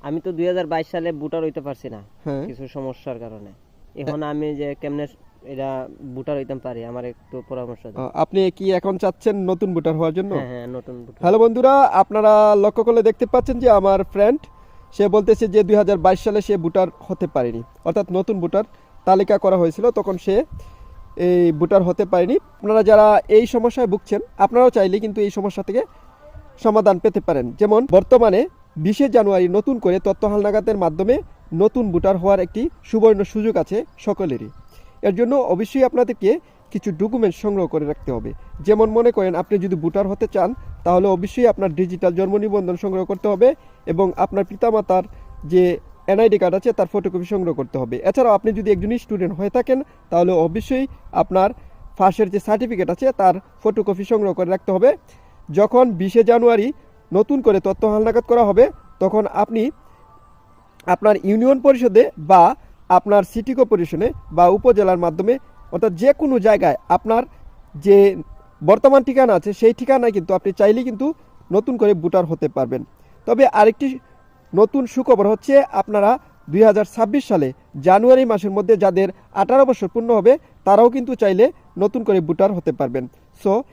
আমি তো 2022 সালে ভোটার হইতে পারছি না হ্যাঁ। কিছু সমস্যার কারণে। এখন আমি যে কেমনে এটা ভোটার হইতাম পারি, আমার একটু পরামর্শ দেন। আপনি কি এখন চাচ্ছেন নতুন ভোটার হওয়ার জন্য? হ্যাঁ হ্যাঁ, নতুন ভোটার। হ্যালো বন্ধুরা, আপনারা লক্ষ্য করলে দেখতে পাচ্ছেন যে আমার ফ্রেন্ড সে বলতেছে যে 2022 সালে সে ভোটার হতে পারেনি, অর্থাৎ নতুন ভোটার তালিকা করা হয়েছিল তখন সে এই ভোটার হতে পারেনি। আপনারা যারা এই সমস্যায় ভুগছেন আপনারাও চাইলে কিন্তু এই সমস্যা থেকে সমাধান পেতে পারেন। যেমন বর্তমানে 20শে জানুয়ারি নতুন করে তথ্য হালনাগাদের মাধ্যমে নতুন ভোটার হওয়ার একটি সুবর্ণ সুযোগ আছে সকলেরই। এর জন্য অবশ্যই আপনাদেরকে কিছু ডকুমেন্ট সংগ্রহ করে রাখতে হবে। যেমন মনে করেন আপনি যদি ভোটার হতে চান তাহলে অবশ্যই আপনার ডিজিটাল জন্ম নিবন্ধন সংগ্রহ করতে হবে এবং আপনার পিতামাতার যে এনআইডি কার্ড আছে তার ফটোকপি সংগ্রহ করতে হবে। এছাড়াও আপনি যদি একজন স্টুডেন্ট হয়ে থাকেন তাহলে অবশ্যই আপনার ফার্স্টের যে সার্টিফিকেট আছে তার ফটোকপি সংগ্রহ করে রাখতে হবে। যখন 20শে জানুয়ারি নতুন করে তথ্য হালনাগাদ করা হবে তখন আপনি আপনার ইউনিয়ন পরিষদে বা আপনার সিটি কর্পোরেশনে বা উপজেলার মাধ্যমে অর্থাৎ যে কোনো জায়গায় আপনার যে বর্তমান ঠিকানা আছে সেই ঠিকানায় কিন্তু আপনি চাইলেই কিন্তু নতুন করে ভোটার হতে পারবেন। তবে আরেকটি নতুন সুখবর হচ্ছে আপনারা 2026 সালে জানুয়ারি মাসের মধ্যে যাদের 18 বছর পূর্ণ হবে তারাও কিন্তু চাইলে নতুন করে ভোটার হতে পারবেন। সো